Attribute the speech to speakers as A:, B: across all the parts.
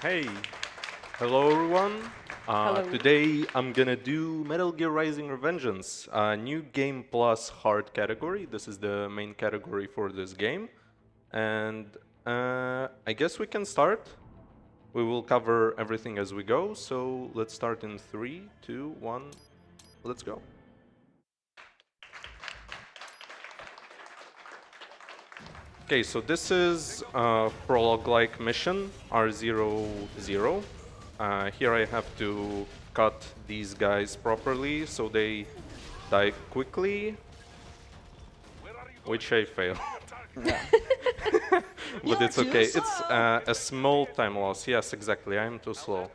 A: Hey, hello everyone.
B: Hello.
A: Today I'm gonna do Metal Gear Rising Revengeance, a new game plus hard category. This is the main category for this game. And I guess we can start. We will cover everything as we go, so let's start in 3, 2, 1, let's go. Okay, so this is a prologue-like mission, R00. Here I have to cut these guys properly so they die quickly, which I fail.
C: Yeah.
A: But it's okay. It's a small time loss. Yes, exactly. I'm too slow.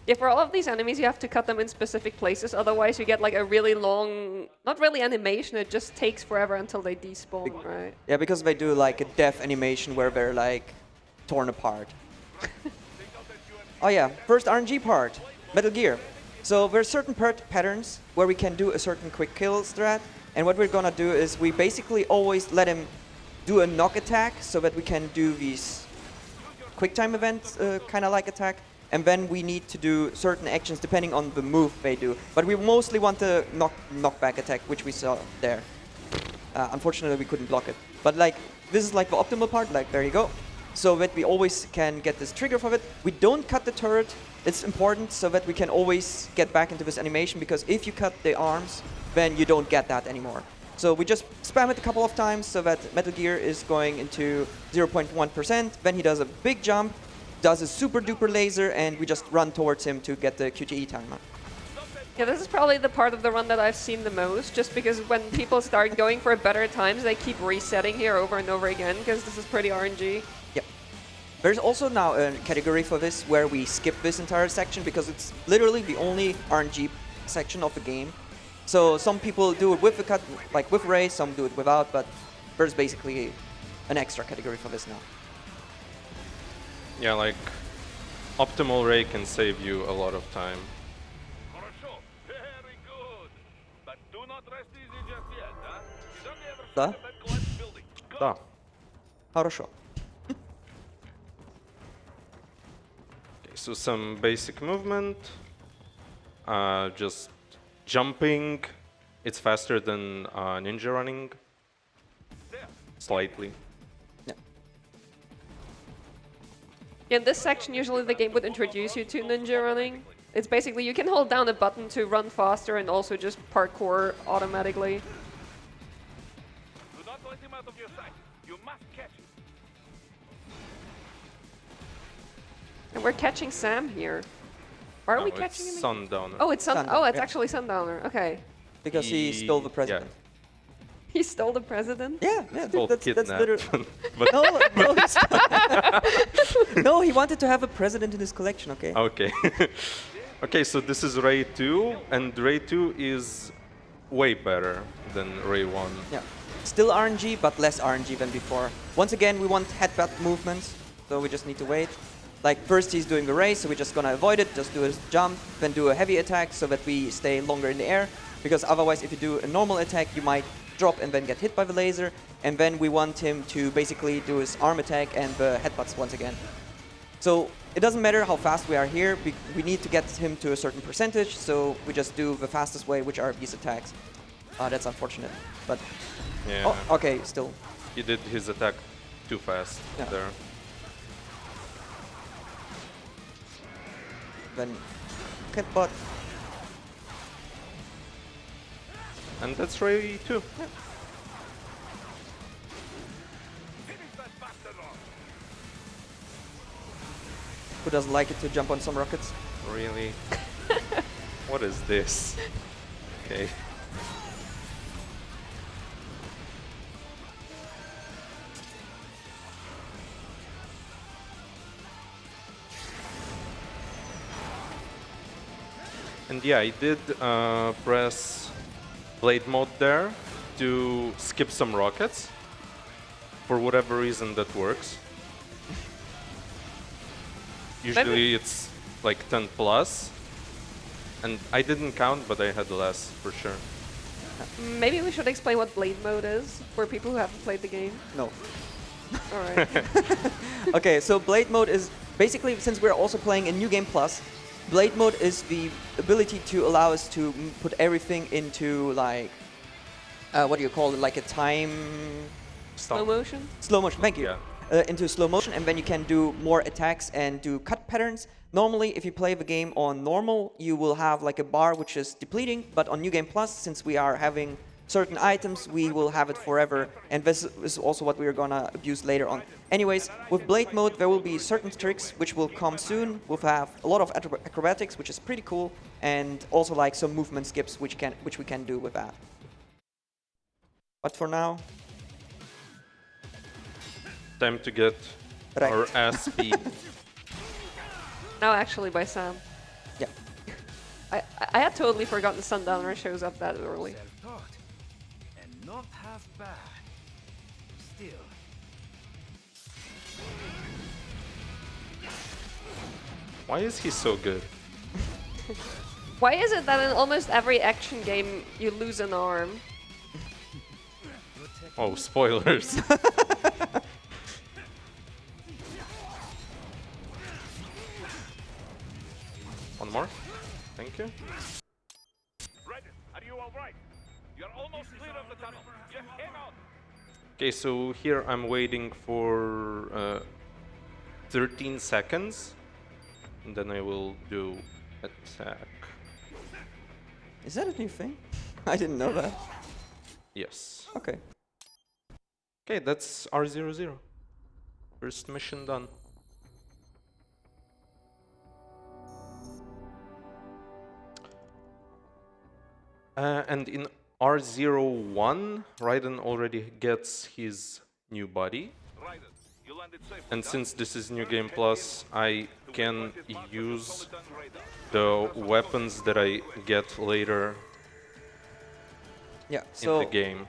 B: Yeah, for all of these enemies, you have to cut them in specific places. Otherwise, you get like a really long, not really animation. It just takes forever until they despawn, right?
C: Yeah, because they do like a death animation where they're like torn apart. Oh yeah, first RNG part, Metal Gear. So there's certain patterns where we can do a certain quick kill strat, and what we're gonna do is we basically always let him do a knock attack so that we can do these quick time events kind of like attack, and then we need to do certain actions depending on the move they do. But we mostly want the knockback attack, which we saw there. Unfortunately, we couldn't block it. But like, this is like the optimal part, like there you go. So that we always can get this trigger for it. We don't cut the turret. It's important so that we can always get back into this animation, because if you cut the arms, then you don't get that anymore. So we just spam it a couple of times so that Metal Gear is going into 0.1%. Then he does a big jump, does a super duper laser, and we just run towards him to get the QTE timer.
B: Yeah, this is probably the part of the run that I've seen the most, just because when people start going for better times, they keep resetting here over and over again, because this is pretty RNG.
C: Yep. There's also now a category for this where we skip this entire section because it's literally the only RNG section of the game. So some people do it with the cut, like with Ray, some do it without, but there's basically an extra category for this now.
A: Yeah, like optimal ray can save you a lot of time.
D: Very good. But do not rest easy just yet, huh? You don't ever
C: Да?
D: see that collapsed building. Go.
A: Да.
C: Хорошо.
A: Okay, so some basic movement. Just jumping. It's faster than ninja running. Slightly.
C: Yeah.
B: In this section, usually the game would introduce you to ninja running. It's basically you can hold down a button to run faster and also just parkour automatically.
D: Do not let him out of your sight. You must catch him.
B: And we're catching Sam here. Or are we
A: No,
B: catching
A: it's
B: him?
A: Sundowner.
B: Oh, it's
C: Sundowner,
B: oh, it's
C: yeah.
B: actually Sundowner. Okay.
C: Because he stole the president.
B: He stole the president?
C: Yeah, yeah,
A: Called
C: that's
A: kidnap.
C: literally...
A: But
C: No, no, he wanted to have a president in his collection, okay?
A: okay. Okay, so this is Ray 2, and Ray 2 is way better than Ray 1.
C: Yeah. Still RNG, but less RNG than before. Once again, we want headbutt movements, so we just need to wait. Like, first he's doing the race, so we're just gonna avoid it, just do a jump, then do a heavy attack so that we stay longer in the air. Because otherwise, if you do a normal attack, you might drop and then get hit by the laser. And then we want him to basically do his arm attack and the headbutts once again. So it doesn't matter how fast we are here, we need to get him to a certain percentage, so we just do the fastest way, which are these attacks. That's unfortunate, but...
A: Yeah.
C: Oh, okay, still.
A: He did his attack too fast
C: Yeah.
A: there.
C: Then headbutt.
A: And that's Ray 2.
D: Finish that bastard off.
C: Who doesn't like it to jump on some rockets?
A: Really? What is this? Okay. And yeah, I did press blade mode there to skip some rockets. For whatever reason, that works. Usually it's like 10 plus. And I didn't count, but I had less for sure.
B: Maybe we should explain what blade mode is for people who haven't played the game.
C: No.
B: All right.
C: Okay, so Blade Mode is basically, since we're also playing a New Game Plus, Blade Mode is the ability to allow us to put everything into like, what do you call it, like a time...
B: Slow motion.
C: Slow motion, thank you.
A: Yeah.
C: Into slow motion, and then you can do more attacks and do cut patterns. Normally, if you play the game on normal, you will have like a bar which is depleting, but on New Game Plus, since we are having certain items, we will have it forever, and this is also what we're gonna abuse later on. Anyways, with Blade Mode, there will be certain tricks which will come soon. We'll have a lot of acrobatics, which is pretty cool, and also like some movement skips which we can do with that. But for now,
A: Time to get
C: Right.
A: our ass beat.
B: Now actually by Sam.
C: yeah.
B: I had totally forgotten Sundowner shows up that early.
E: Self-taught and not half bad. Still,
A: Why is he so good?
B: Why is it that in almost every action game you lose an arm?
A: Oh, spoilers. One more. Thank you.
D: Ready? Are you all right? You're almost clear of the tunnel. Just hang on.
A: Okay, so here I'm waiting for 13 seconds, and then I will do attack.
C: Is that a new thing? I didn't know that.
A: Yes.
C: Okay.
A: Okay, that's R00. First mission done. And in R01, Raiden already gets his new body.
D: Raiden, you landed safely.
A: And since this is New Game Plus, I can use the weapons that I get later
C: Yeah,
A: in
C: so
A: the game.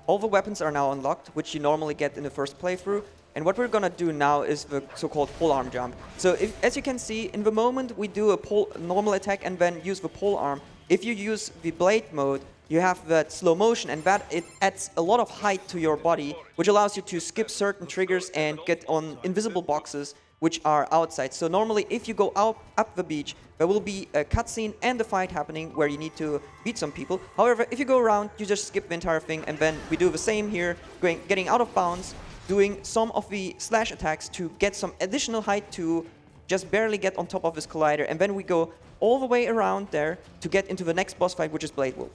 C: all the weapons are now unlocked, which you normally get in the first playthrough. And what we're gonna do now is the so-called polearm jump. So as you can see, in the moment we do a normal attack and then use the polearm. If you use the blade mode, you have that slow motion, and that it adds a lot of height to your body, which allows you to skip certain triggers and get on invisible boxes which are outside. So normally, if you go up the beach, there will be a cutscene and a fight happening where you need to beat some people. However, if you go around, you just skip the entire thing, and then we do the same here, getting out of bounds, doing some of the slash attacks to get some additional height to just barely get on top of this collider, and then we go all the way around there to get into the next boss fight, which is Blade Wolf.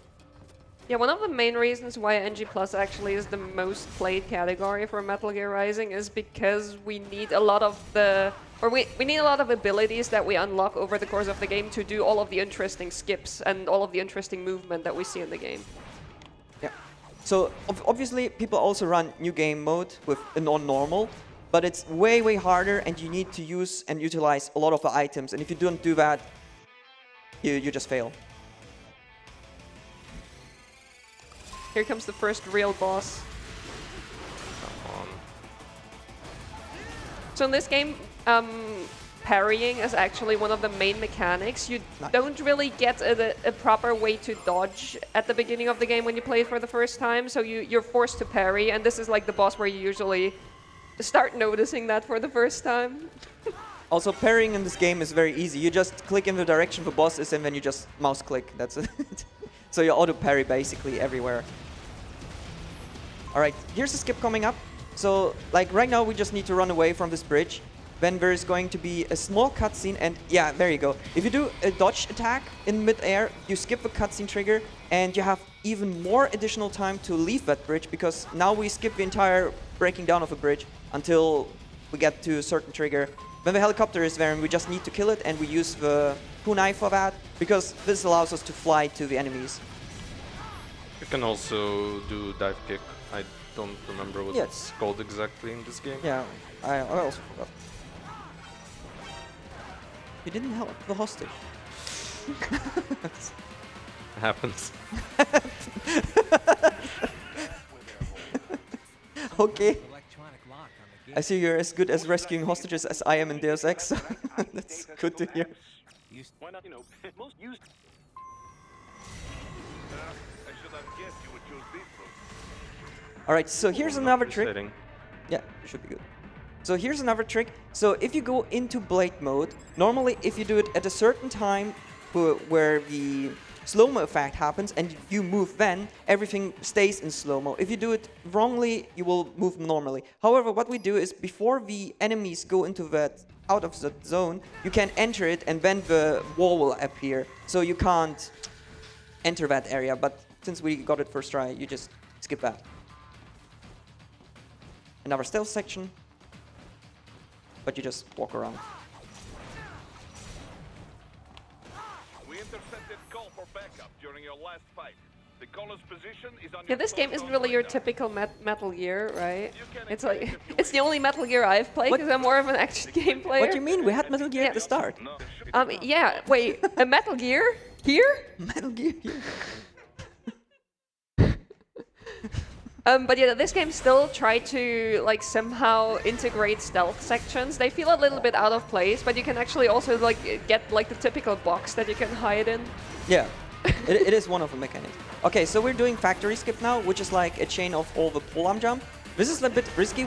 B: Yeah, one of the main reasons why NG Plus actually is the most played category for Metal Gear Rising is because we need a lot of we need a lot of abilities that we unlock over the course of the game to do all of the interesting skips and all of the interesting movement that we see in the game.
C: Yeah. So obviously people also run new game mode with a non-normal, but it's way, way harder, and you need to use and utilize a lot of the items. And if you don't do that, you just fail.
B: Here comes the first real boss.
A: Come on.
B: So in this game, parrying is actually one of the main mechanics. You
C: Nice.
B: don't really get a proper way to dodge at the beginning of the game when you play it for the first time, so you're forced to parry, and this is like the boss where you usually start noticing that for the first time.
C: Also, parrying in this game is very easy. You just click in the direction the boss is, and then you just mouse click. That's it. So you auto parry basically everywhere. All right, here's the skip coming up. So like right now we just need to run away from this bridge. Then there's going to be a small cutscene, and yeah, there you go. If you do a dodge attack in mid-air, you skip the cutscene trigger, and you have even more additional time to leave that bridge, because now we skip the entire breaking down of a bridge until we get to a certain trigger. Then the helicopter is there, and we just need to kill it, and we use the kunai for that, because this allows us to fly to the enemies.
A: You can also do dive kick. I don't remember what
C: Yes.
A: it's called exactly in this game.
C: Yeah, I also forgot. You didn't help the hostage.
A: Happens.
C: Okay.
E: electronic lock on the
C: I
E: gate.
C: see you're as good as rescuing hostages as I am in Deus Ex, so that's good to hear.
D: Why not, most used. I should have guessed you would choose this route.
C: Alright, so here's another trick.
A: Setting.
C: Yeah, should be good. So here's another trick. So if you go into blade mode, normally if you do it at a certain time where the slow-mo effect happens and you move then, everything stays in slow-mo. If you do it wrongly, you will move normally. However, what we do is before the enemies go into that out of the zone, you can enter it and then the wall will appear. So you can't enter that area, but since we got it first try, you just skip that. Another stealth section, but you just walk around.
D: We intercepted call for backup during your last fight. The caller's position is on
B: Yeah, this game isn't really your typical Metal Gear, right? It's like it's the only Metal Gear I've played because I'm more of an action game player.
C: What do you mean? We had Metal Gear at the start.
B: Yeah. Wait, a Metal Gear here?
C: Metal Gear.
B: But yeah, this game still tried to like somehow integrate stealth sections. They feel a little bit out of place, but you can actually also like get like the typical box that you can hide in.
C: Yeah, it is one of the mechanics. Okay, so we're doing factory skip now, which is like a chain of all the polearm jump. This is a bit risky.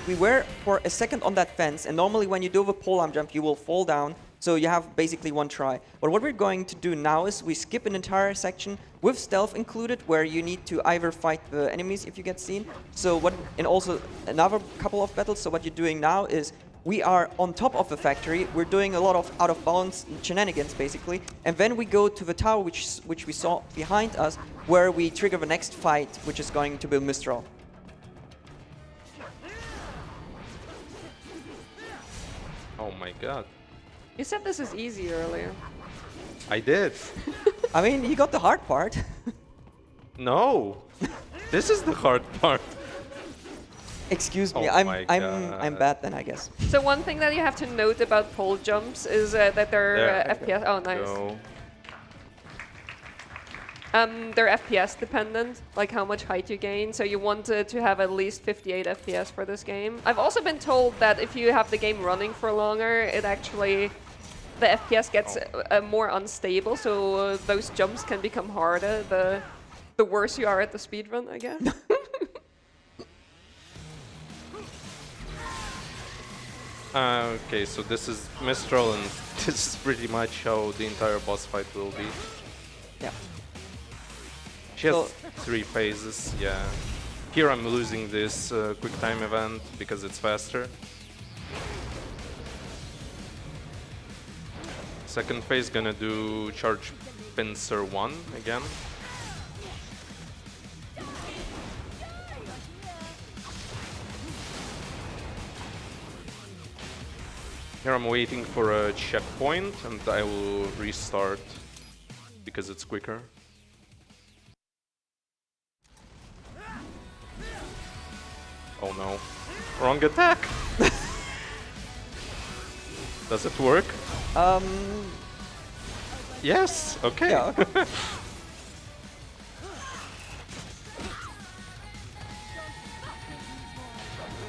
C: We were for a second on that fence, and normally when you do the polearm jump, you will fall down. So you have basically one try. But what we're going to do now is we skip an entire section with stealth included, where you need to either fight the enemies if you get seen. So and also another couple of battles. So what you're doing now is we are on top of the factory. We're doing a lot of out of bounds shenanigans basically, and then we go to the tower, which we saw behind us, where we trigger the next fight, which is going to be Mistral.
A: Oh my god.
B: You said this is easy earlier.
A: I did.
C: I mean, you got the hard part.
A: No. This is the hard part.
C: Excuse me,
A: Oh
C: I'm
A: my
C: I'm
A: God.
C: bad then, I guess.
B: So one thing that you have to note about pole jumps is that they're FPS. Oh, nice.
A: Go.
B: They're FPS dependent, like how much height you gain. So you want to have at least 58 FPS for this game. I've also been told that if you have the game running for longer, it actually the FPS gets more unstable. So those jumps can become harder the worse you are at the speedrun, I guess.
A: Okay, so this is Mistral, and this is pretty much how the entire boss fight will be.
C: Yeah.
A: She has
C: So-
A: 3 phases, yeah. Here I'm losing this quick time event because it's faster. Second phase gonna do charge pincer 1 again. Here I'm waiting for a checkpoint and I will restart because it's quicker. Oh no. Wrong attack! Does it work? Yes! Okay.
C: Yeah. Okay.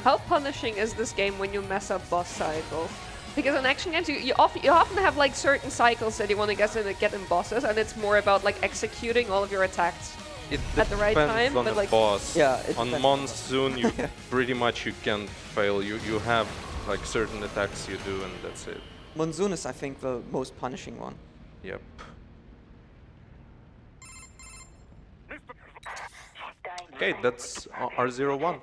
B: How punishing is this game when you mess up boss cycles? Because in action games, you often have like certain cycles that you want to get in bosses, and it's more about like executing all of your attacks
A: It
B: at the right
A: depends
B: time.
A: on
B: But
A: the
B: like,
A: boss.
C: Yeah, it
A: On
C: depends.
A: Monsoon, you pretty much you can't fail. You have like certain attacks you do and that's it.
C: Monsoon is, I think, the most punishing one.
A: Yep. Okay, that's R01.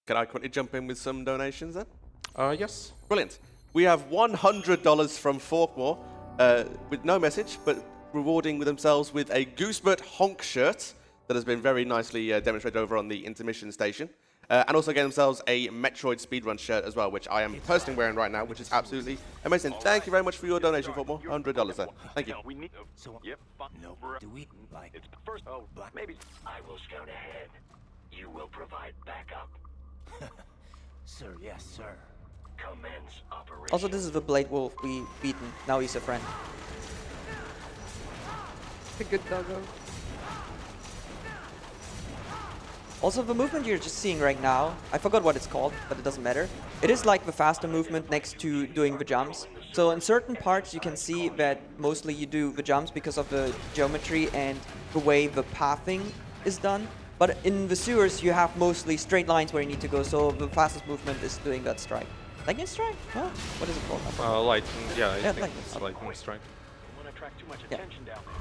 F: Can I quickly jump in with some donations then?
A: Yes.
F: Brilliant. We have $100 from Forkmore with no message, but rewarding with themselves with a Goosebert Honk shirt that has been very nicely demonstrated over on the intermission station. And also getting themselves a Metroid Speedrun shirt as well, which I am personally wearing right now, which is absolutely amazing. Thank you very much for your donation, Forkmore. $100 there. Thank you.
D: We need.
E: So,
D: Yep.
E: no, do we like
D: It's first. Oh, maybe.
G: I will scout ahead. You will provide backup.
E: Sir, yes, sir.
G: Commence operation.
C: Also, this is the Blade Wolf we beaten. Now he's a friend.
B: the good doggo.
C: Also, the movement you're just seeing right now, I forgot what it's called, but it doesn't matter. It is like the faster movement next to doing the jumps. So in certain parts you can see that mostly you do the jumps because of the geometry and the way the pathing is done. But in the sewers, you have mostly straight lines where you need to go, so the fastest movement is doing that strike. Lightning strike? Huh? What is it called? I forgot.
A: Lightning, yeah, I think
C: lightning.
A: it's lightning strike.
G: Don't want to attract too much
C: Yeah.
G: attention down there.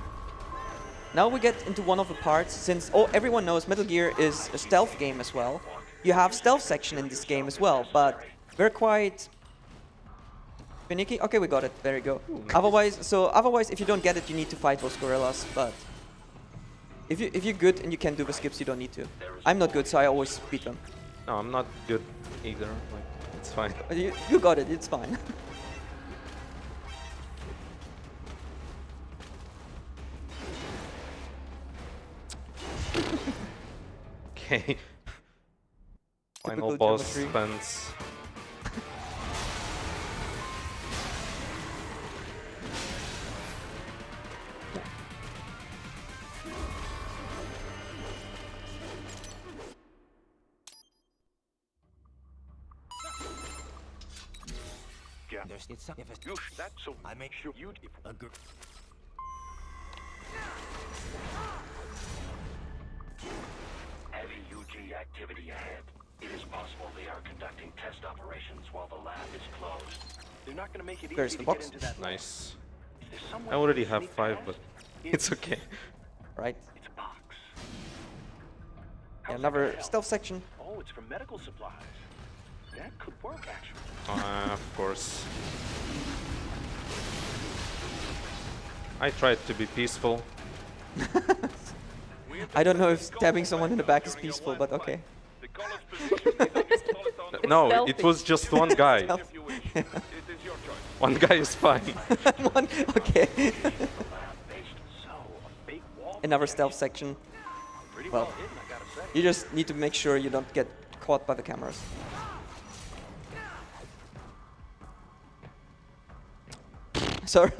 C: Now we get into one of the parts, since everyone knows Metal Gear is a stealth game as well. You have stealth section in this game as well, but we're quite finicky. Okay, we got it. There you go. Otherwise, if you don't get it, you need to fight those gorillas. But if you're good and you can do the skips, you don't need to. I'm not good, so I always beat them.
A: No, I'm not good either. Like, it's fine.
C: But you got it. It's fine.
A: Okay. Final
C: Typical
A: boss
C: geometry.
A: fence.
D: Yeah.
E: It's if it's
D: You that so
E: I make
D: sure you
E: agree.
G: Heavy UG activity ahead. It is possible they are conducting test operations while the lab is closed.
D: They're not going to make it
C: There's
D: easy
C: the
D: to
C: box.
D: get into that.
A: Nice.
D: There's someone
A: I already
D: who
A: have
D: sneak
A: 5,
D: past.
A: but it's okay.
C: Right.
D: It's a box.
C: Yeah,
D: How's it
C: another
D: gonna help?
C: stealth section.
D: Oh, it's for medical supplies. That could work, actually.
A: Of course. I tried to be peaceful.
C: I don't know if stabbing someone in the back is peaceful, but okay.
D: The caller's position is on the solid on the
A: No,
B: stealthy.
A: it was just one guy.
D: if you wish. It is your choice.
A: One guy is fine.
C: Okay.
D: So, a big wall.
C: Another stealth section.
D: Pretty
C: well.
D: well hidden, I gotta say.
C: You just need to make sure you don't get caught by the cameras. Sorry.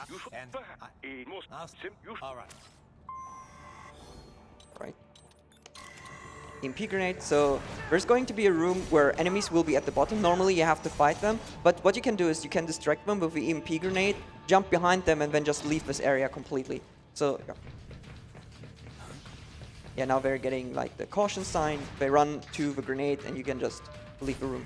D: You should
E: And
D: perhaps a most
E: I'll
D: you should
E: all right.
C: Right. EMP grenade. So there's going to be a room where enemies will be at the bottom. Normally you have to fight them, but what you can do is you can distract them with the EMP grenade, jump behind them, and then just leave this area completely. So yeah, now they're getting like the caution sign. They run to the grenade, and you can just leave the room.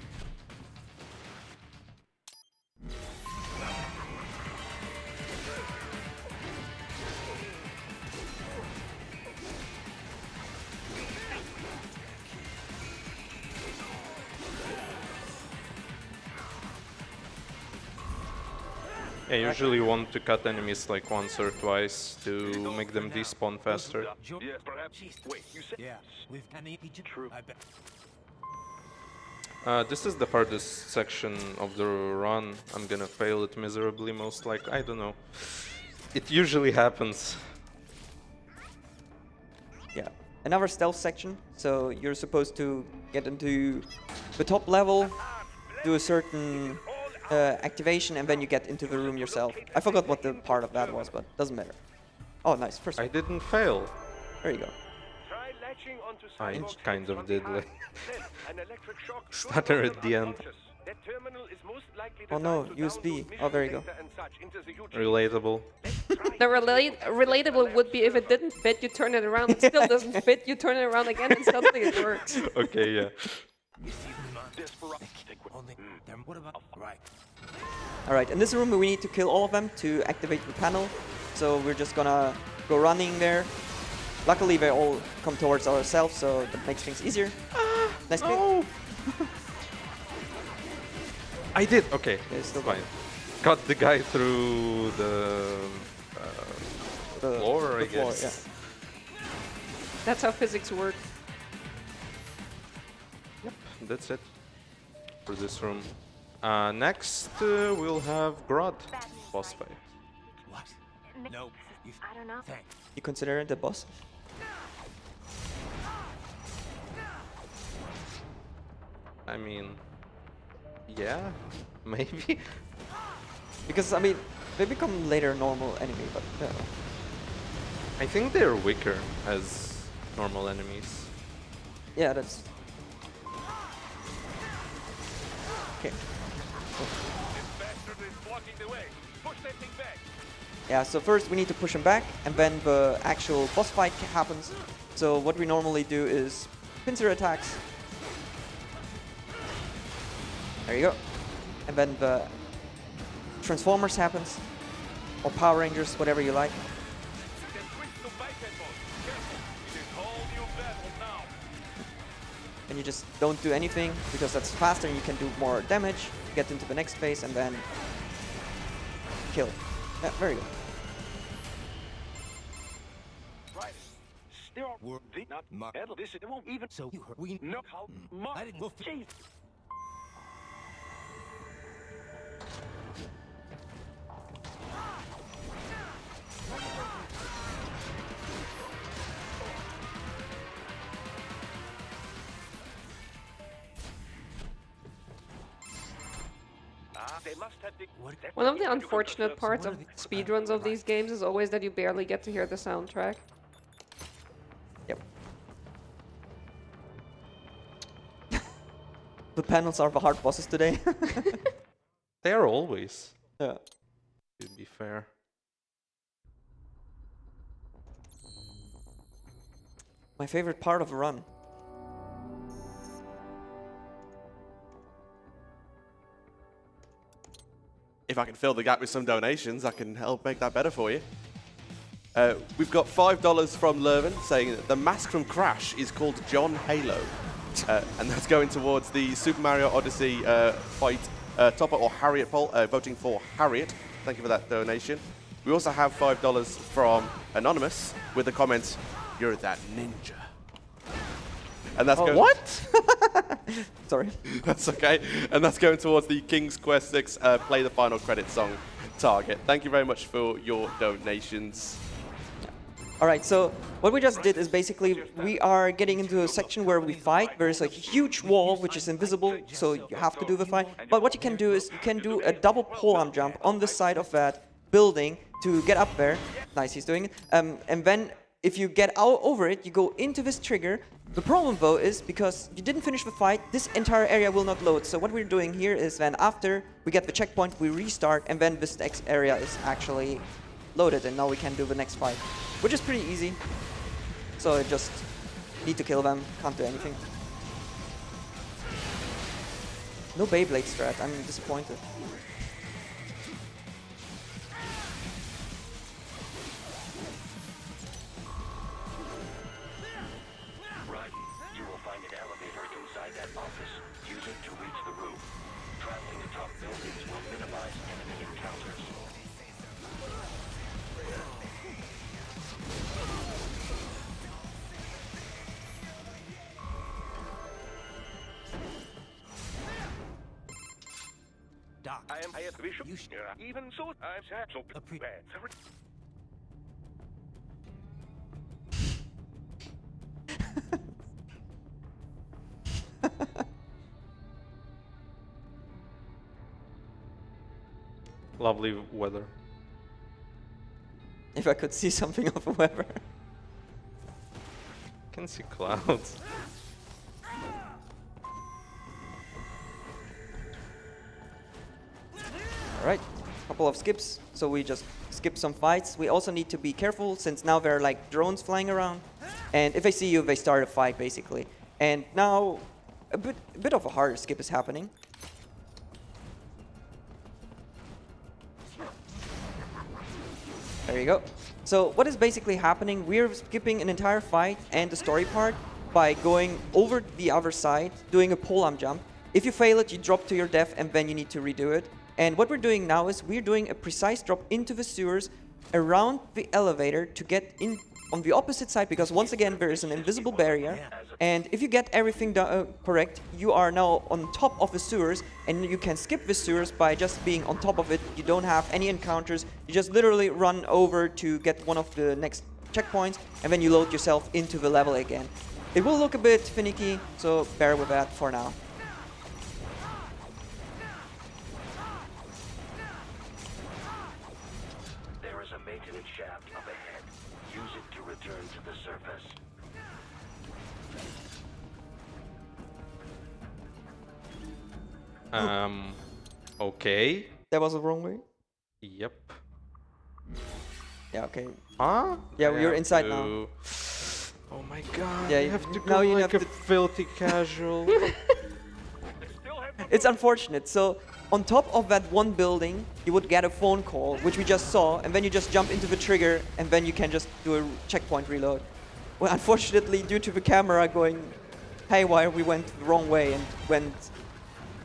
A: I usually want to cut enemies like once or twice to make them despawn faster.
D: Yes, perhaps. Wait, you said
E: Yeah, we've an Egypt.
D: True.
E: I bet.
A: This is the hardest section of the run. I'm gonna fail it miserably, most likely. I don't know. It usually happens.
C: Yeah, another stealth section. So you're supposed to get into the top level, do a certain activation, and then you get into the room yourself. I forgot what the part of that was, but doesn't matter. Oh, nice. First
A: I
C: one.
A: didn't fail.
C: There you go.
D: try latching onto
A: I
D: Cyborg's
A: kind
D: hips
A: of
D: from
A: did,
D: behind.
A: like,
D: Then an electric shock should
A: stutter
D: knock
A: at
D: them
A: the end.
D: unconscious. That terminal is most likely
C: Oh no,
D: designed to
C: USB.
D: download
C: Oh, there you go.
D: mission data and such into the UG.
A: Relatable.
B: The relatable would be if it didn't fit, you turn it around. It still doesn't fit, you turn it around again, and suddenly it works.
A: Okay, yeah.
E: Only them. What about right?
C: All right, in this room we need to kill all of them to activate the panel. So we're just gonna go running there. Luckily, they all come towards ourselves, so that makes things easier. Nice pick.
A: No! I did. Okay,
C: Yeah, still
A: fine. Cut the guy through the
C: The
A: floor, I
C: the floor,
A: guess.
C: yeah.
B: That's how physics work.
A: Yep, that's it for this room. Next, we'll have Grad boss fight.
E: What? No.
H: I don't know.
E: Thanks.
C: You consider it the boss?
A: I mean, yeah, maybe.
C: Because I mean, they become later normal enemy, but
A: I think they're weaker as normal enemies.
C: yeah, that's okay.
D: This bastard is blocking the way. Push that thing back.
C: Yeah, so first we need to push him back, and then the actual boss fight happens. So what we normally do is pincer attacks. There you go. And then the Transformers happens, or Power Rangers, whatever you like.
D: Then switch to biped mode. Careful, it is whole new battle now.
C: And you just don't do anything, because that's faster and you can do more damage, get into the next phase, and then kill. Yeah, very good.
D: Right. Still,
E: We're
D: not
E: Mark.
D: metal. This it won't even.
E: So you heard we
D: No, how much?
E: I didn't go.
D: Jeez. They must have
B: One of the unfortunate parts of speedruns of these games is always that you barely get to hear the soundtrack.
C: Yep. The panels are the hard bosses today.
A: They are always,
C: Yeah.
A: to be fair.
C: My favorite part of the run.
F: If I can fill the gap with some donations, I can help make that better for you. We've got $5 from Lurven saying that the mask from Crash is called John Halo. And that's going towards the Super Mario Odyssey fight topper or Harriet poll, voting for Harriet. Thank you for that donation. We also have $5 from Anonymous with the comment, "You're that ninja." And that's going.
C: What? Sorry.
F: That's okay. And that's going towards the King's Quest 6 Play the Final Credit song target. Thank you very much for your donations.
C: All right, so what we just did is basically we are getting into a section where we fight. There is a huge wall which is invisible, so you have to do the fight. But what you can do is you can do a double pole-arm jump on the side of that building to get up there. Nice, he's doing it. And then if you get out over it, you go into this trigger. The problem though is because you didn't finish the fight, this entire area will not load. So what we're doing here is then after we get the checkpoint, we restart, and then this next area is actually loaded, and now we can do the next fight, which is pretty easy. So I just need to kill them, can't do anything. No Beyblade strat, I'm disappointed.
G: Right. You will find an elevator inside that office. Use it to reach the roof. Traveling to top buildings will minimize enemy encounters.
E: Doc.
D: I am Bishop.
E: You should
D: Even so, I'm sad. So bad.
A: Lovely weather.
C: If I could see something of the weather.
A: Can see clouds.
C: Alright, couple of skips, so we just skip some fights. We also need to be careful since now there are like drones flying around, and if they see you, they start a fight basically. And now a bit of a harder skip is happening. There you go. So what is basically happening, we're skipping an entire fight and the story part by going over the other side, doing a pole-arm jump. If you fail it, you drop to your death and then you need to redo it. And what we're doing now is we're doing a precise drop into the sewers around the elevator to get in on the opposite side, because once again there is an invisible barrier. And if you get everything correct, you are now on top of the sewers, and you can skip the sewers by just being on top of it. You don't have any encounters. You just literally run over to get one of the next checkpoints, and then you load yourself into the level again. It will look a bit finicky, so bear with that for now.
G: There is a maintenance shaft up ahead. Use it to return to the surface.
A: Okay.
C: That was the wrong way.
A: Yep.
C: Yeah, okay.
A: Huh?
C: Yeah,
A: I
C: we're
A: have
C: inside now.
A: to- Oh my god,
C: Yeah,
A: you have to
C: now
A: go
C: you
A: like
C: have
A: a
C: to-
A: filthy casual.
C: It's unfortunate. So on top of that one building, you would get a phone call, which we just saw, and then you just jump into the trigger, and then you can just do a checkpoint reload. Well, unfortunately, due to the camera going haywire, we went the wrong way and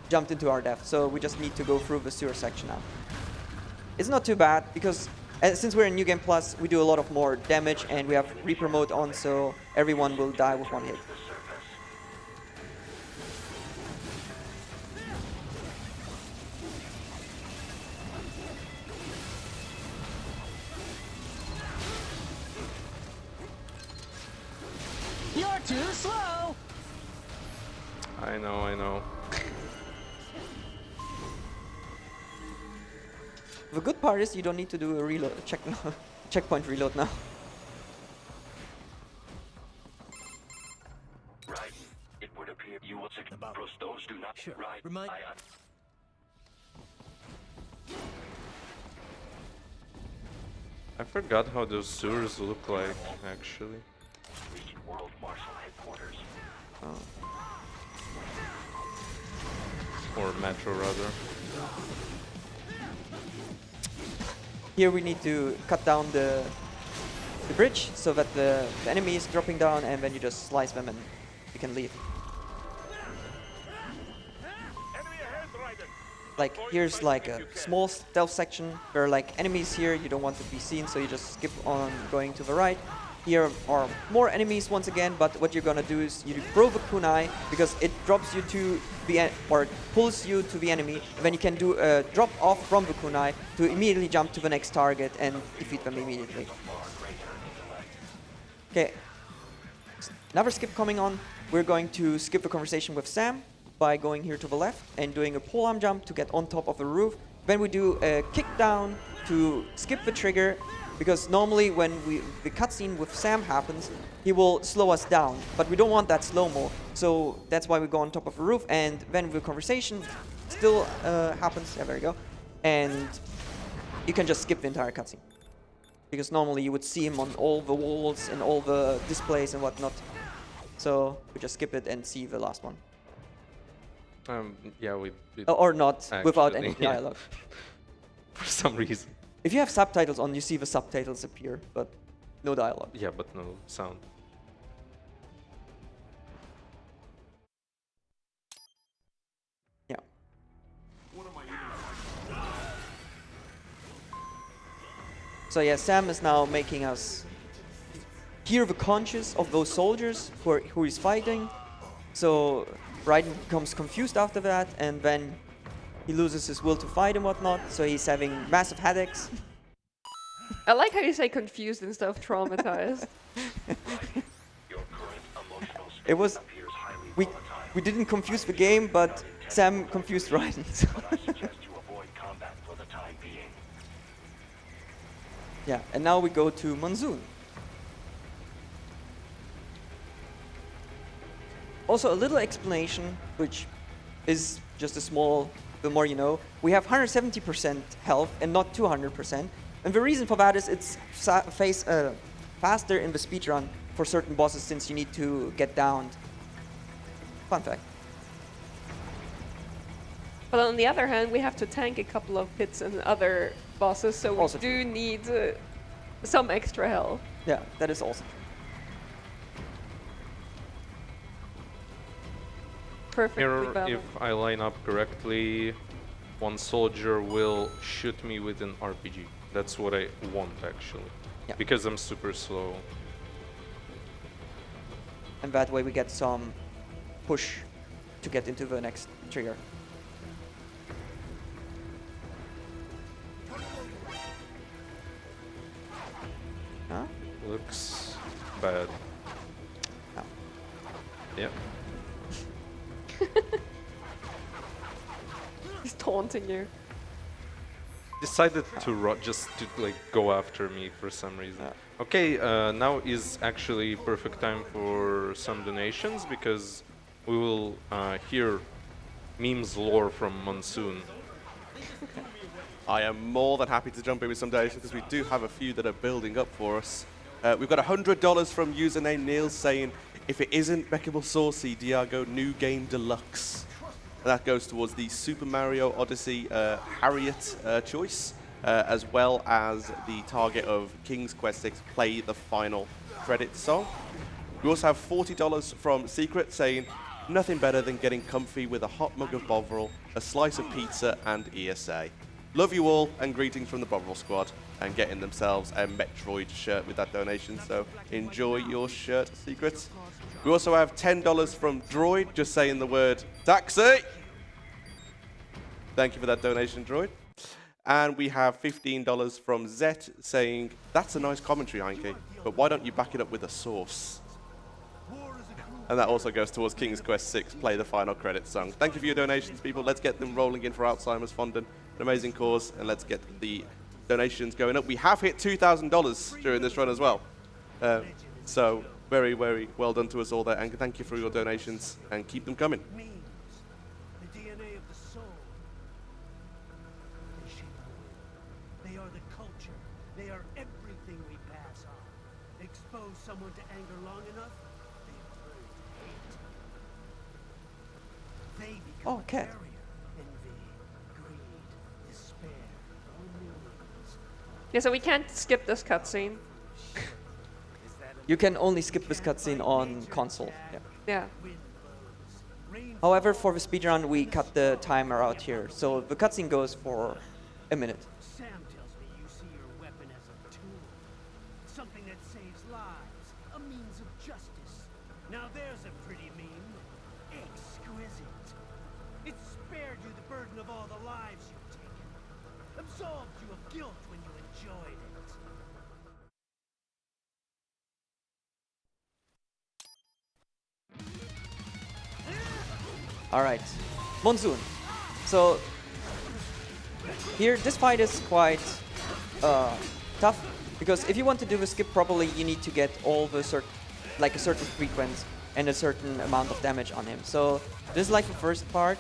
C: jumped into our death. So we just need to go through the sewer section now. It's not too bad because since we're in New Game Plus, we do a lot of more damage, and we have Reaper mode on, so everyone will die with one hit.
E: You're too slow!
A: I know.
C: The good part is you don't need to do a reload, checkpoint reload now.
G: Right. It would appear you will succeed. Those do not
E: Sure.
G: right.
E: Remind-
A: I forgot how those sewers look like, actually.
G: Reach World Marshal Headquarters.
A: Or Metro, rather.
C: Here we need to cut down the bridge so that the enemy is dropping down, and then you just slice them and you can leave.
D: Enemy ahead, Raiden.
C: Like here's like a small stealth section where like enemies here, you don't want to be seen, so you just skip on going to the right. Here are more enemies once again, but what you're gonna do is you throw the kunai because it drops you to the or pulls you to the enemy, and then you can do a drop off from the kunai to immediately jump to the next target and defeat them immediately. Okay, another skip coming on. We're going to skip the conversation with Sam by going here to the left and doing a pole arm jump to get on top of the roof. Then we do a kick down to skip the trigger, because normally when the cutscene with Sam happens, he will slow us down, but we don't want that slow-mo, so that's why we go on top of the roof, and then the conversation still happens. Yeah, there you go. And you can just skip the entire cutscene, because normally you would see him on all the walls and all the displays and whatnot. So we just skip it and see the last one.
A: Yeah, we
C: Or not, without any
A: Actually, yeah.
C: dialogue.
A: for some reason.
C: If you have subtitles on, you see the subtitles appear, but no dialogue.
A: Yeah, but no sound.
C: Yeah. So yeah, Sam is now making us hear the conscience of those soldiers who he's fighting. So Raiden becomes confused after that, and then he loses his will to fight and whatnot. So he's having massive headaches.
B: I like how you say confused instead of traumatized.
G: Your current emotional state
C: It was
G: appears highly
C: we
G: volatile.
C: we didn't confuse the game, but Sam confused Raiden. So
G: But I suggest you avoid combat for the time being.
C: yeah, and now we go to Monsoon. Also, a little explanation, which is just a small, the more you know. We have 170% health and not 200%. And the reason for that is it's faster in the speedrun for certain bosses, since you need to get downed. Fun fact.
B: But on the other hand, we have to tank a couple of hits and other bosses, so we
C: Also
B: do need some extra health.
C: Yeah, that is awesome.
B: Perfectly
A: Here,
B: balanced.
A: if I line up correctly, one soldier will shoot me with an RPG. That's what I want, actually.
C: Yeah.
A: Because I'm super slow.
C: And that way we get some push to get into the next trigger. Huh?
A: Looks bad.
C: No.
A: Yep.
B: He's taunting you.
A: Decided to just to like go after me for some reason. Okay, now is actually perfect time for some donations, because we will hear memes lore from Monsoon.
F: I am more than happy to jump in with some donations because we do have a few that are building up for us. We've got $100 from username Neil saying, if it isn't Beckable Saucy, Diago, new game deluxe. And that goes towards the Super Mario Odyssey Harriet choice, as well as the target of King's Quest VI, play the final credit song. We also have $40 from Secret saying, nothing better than getting comfy with a hot mug of Bovril, a slice of pizza, and ESA. Love you all, and greetings from the Bovril squad, and getting themselves a Metroid shirt with that donation, so enjoy your shirt, Secrets. We also have $10 from Droid, just saying the word taxi. Thank you for that donation, Droid. And we have $15 from Zet saying, that's a nice commentary, Heinke, but why don't you back it up with a source? And that also goes towards King's Quest VI, play the final credits song. Thank you for your donations, people. Let's get them rolling in for Alzheimer's Fund, an amazing cause, and let's get the donations going up. We have hit $2,000 during this run as well. So very, very well done to us all there, and thank you for your donations, and keep them coming.
E: The DNA of the soul. They shape our will. They are the culture. They are everything we pass on. Expose someone to anger long enough, they learn to hate. They become
C: Oh, cat.
E: a barrier. Envy, greed, despair, millions.
B: Yeah, so we can't skip this cutscene.
C: You can only skip this cutscene on console. Yeah.
B: Yeah.
C: However, for the speedrun, we cut the timer out here, so the cutscene goes for a minute.
E: Sam tells me you see your weapon as a tool. Something that saves lives. A means of justice. Now there's a pretty meme. Exquisite. It spared you the burden of all the lives you've taken. Absolved you of guilt when you enjoyed it.
C: Alright, Monsoon. So, here, this fight is quite tough, because if you want to do the skip properly, you need to get all the a certain frequency and a certain amount of damage on him. So, this is like the first part,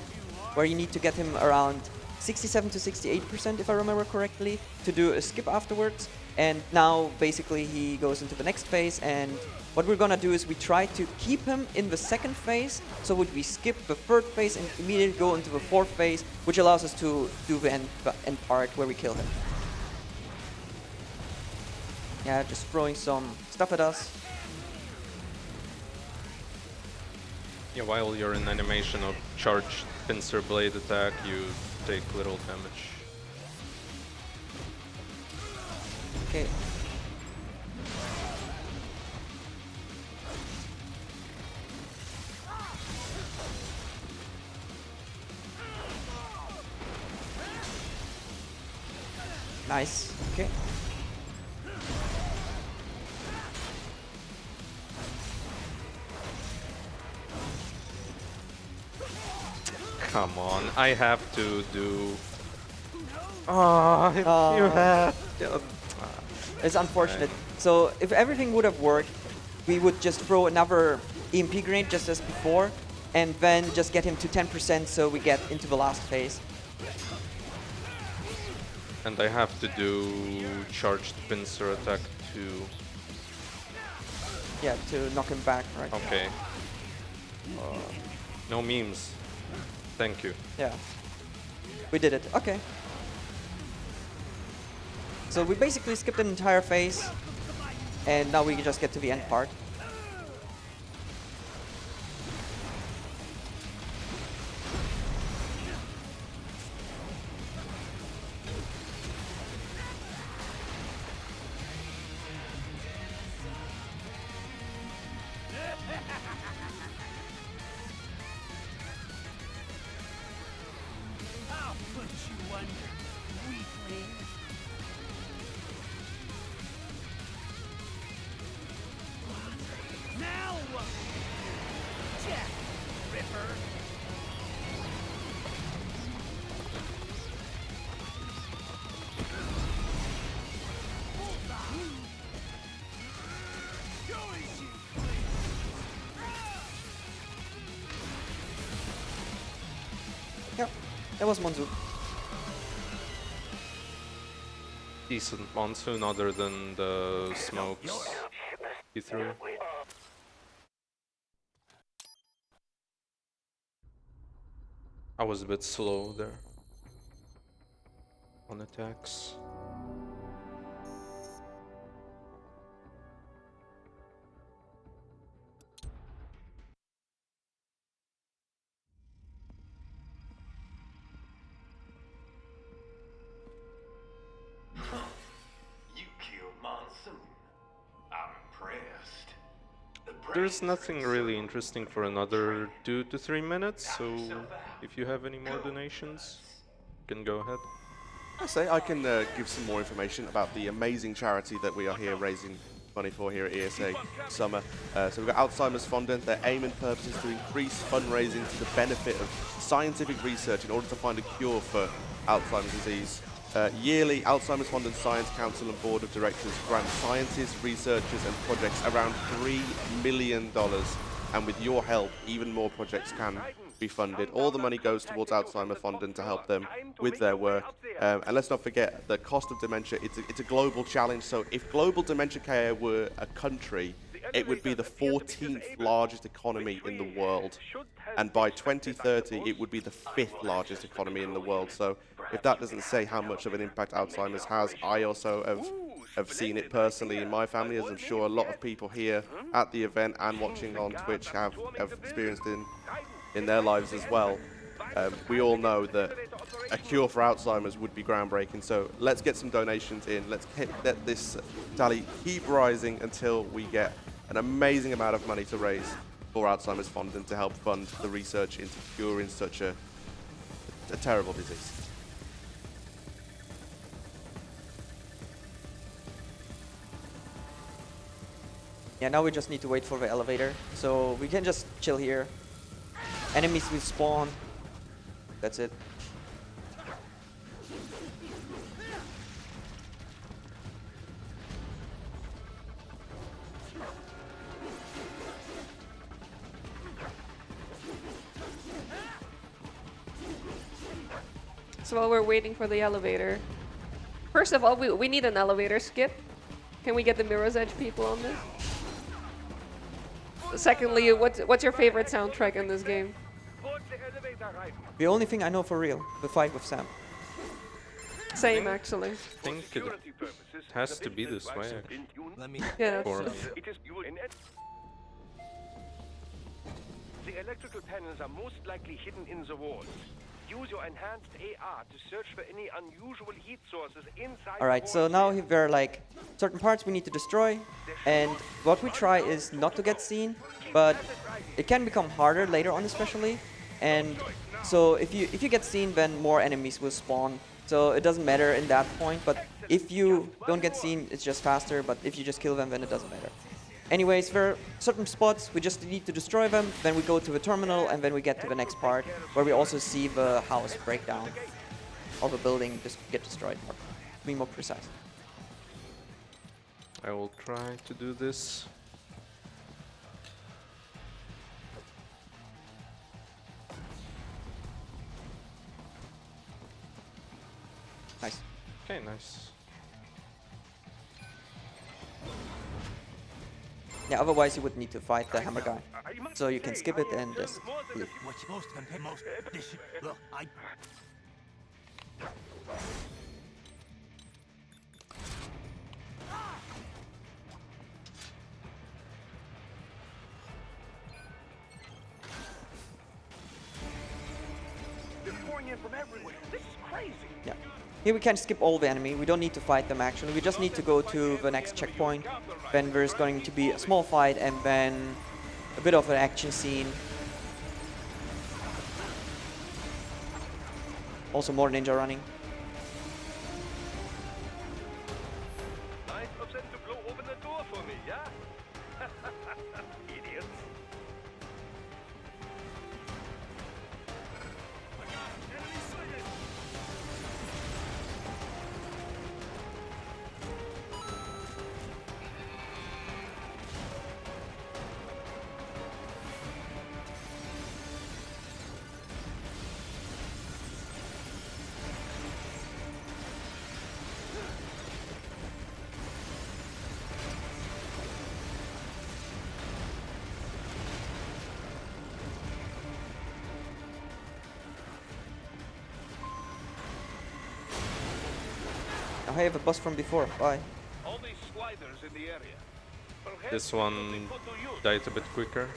C: where you need to get him around 67 to 68%, if I remember correctly, to do a skip afterwards. And now, basically, he goes into the next phase, and what we're gonna do is we try to keep him in the second phase, so we skip the third phase and immediately go into the fourth phase, which allows us to do the end part where we kill him. Yeah, just throwing some stuff at us.
A: Yeah, while you're in animation of charged pincer blade attack, you take little damage.
C: Okay. Nice. Okay.
A: Come on, I have to do... Oh, you have...
C: It's unfortunate. So if everything would have worked, we would just throw another EMP grenade just as before, and then just get him to 10% so we get into the last phase.
A: And I have to do charged pincer attack too.
C: Yeah, to knock him back, right?
A: Okay. No memes. Thank you.
C: Yeah. We did it. Okay. So we basically skipped an entire phase, and now we can just get to the end part.
E: I'll put you under, weakling. Now what? Jack, Ripper.
C: Yep, that was Monsoon.
A: decent Monsoon other than the smokes he threw. I was a bit slow there on attacks.
G: You killed Monsoon. I'm impressed.
A: There's nothing really interesting for another 2 to 3 minutes, so if you have any more donations, you can go ahead.
F: I say I can give some more information about the amazing charity that we are here raising money for here at ESA Summer. So we've got Alzheimer's Fondant. Their aim and purpose is to increase fundraising to the benefit of scientific research in order to find a cure for Alzheimer's disease. Yearly, Alzheimer's Fondant Science Council and Board of Directors grant scientists, researchers and projects around $3 million. And with your help, even more projects can be funded. All the money goes towards Alzheimer's Fondant to help them with their work. And let's not forget the cost of dementia. It's a global challenge. So if global dementia care were a country, it would be the 14th largest economy in the world. And by 2030, it would be the 5th largest economy in the world. So if that doesn't say how much of an impact Alzheimer's has, I also have seen it personally in my family, as I'm sure a lot of people here at the event and watching on Twitch have experienced in their lives as well. We all know that a cure for Alzheimer's would be groundbreaking, so let's get some donations in. Let's let this tally keep rising until we get an amazing amount of money to raise for Alzheimer's Fondant to help fund the research into curing such a terrible disease.
C: Yeah, now we just need to wait for the elevator. So we can just chill here. Enemies will spawn. That's it.
B: So while we're waiting for the elevator, first of all, we need an elevator skip. Can we get the Mirror's Edge people on this? Secondly, what's your favorite soundtrack in this game?
C: The only thing I know for real, the fight with Sam.
B: Same, actually.
A: I think it has to be this way.
B: Yeah.
A: Or
H: The electrical panels are most likely hidden in the walls. Use your enhanced AR to search for any unusual heat sources inside.
C: Alright, so now there are like certain parts we need to destroy, and what we try is not to get seen, but it can become harder later on especially, and so if you get seen, then more enemies will spawn, so it doesn't matter in that point, but if you don't get seen, it's just faster, but if you just kill them, then it doesn't matter. Anyways, there are certain spots, we just need to destroy them, then we go to the terminal, and then we get to the next part, where we also see the house break down, or the building just get destroyed, to be more precise.
A: I will try to do this.
C: Nice.
A: Okay, nice.
C: Yeah, otherwise you would need to fight the hammer guy. So you can skip it and just leave.
E: What's most most this look, I
H: They're pouring in from everywhere. This is crazy.
C: Yeah. Here we can skip all the enemy, we don't need to fight them actually, we just need to go to the next checkpoint. Then there's going to be a small fight and then a bit of an action scene. Also more ninja running.
H: Nice of them to blow open the door for me, yeah? Idiots.
C: I have a boss from before. Bye.
D: All these sliders in the area. Perhaps
A: This
D: they could
A: one
D: be put to use.
A: died a bit quicker.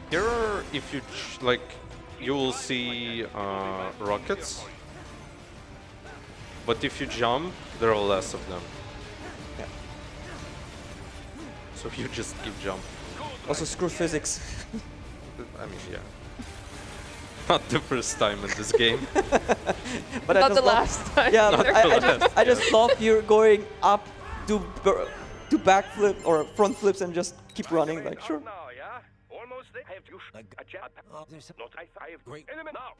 A: Here are, if you like, you will see rockets, but if you jump, there are less of them.
C: Yeah.
A: So you just keep jumping.
C: Also screw physics.
A: I mean, yeah. Not the first time in this game.
C: But I
B: Not
C: just
B: the
C: love-
B: last time.
C: Yeah,
A: Not
C: but
A: the
C: I just love you going up, do backflip or front flips and just keep running. Like sure.
H: Now, yeah? Almost there. I have to a jab.
E: There's
H: Not I have
E: Great.
H: element now.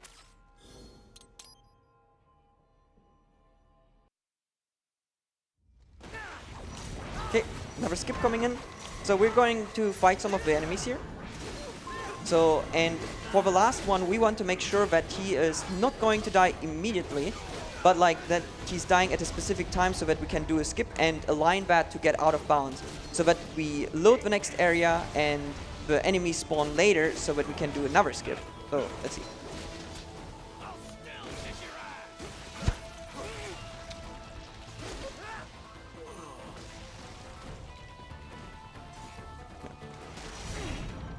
C: Okay, another skip coming in. So we're going to fight some of the enemies here. So, and for the last one, we want to make sure that he is not going to die immediately, but like that he's dying at a specific time so that we can do a skip and align that to get out of bounds. So that we load the next area and the enemies spawn later so that we can do another skip. So, let's see.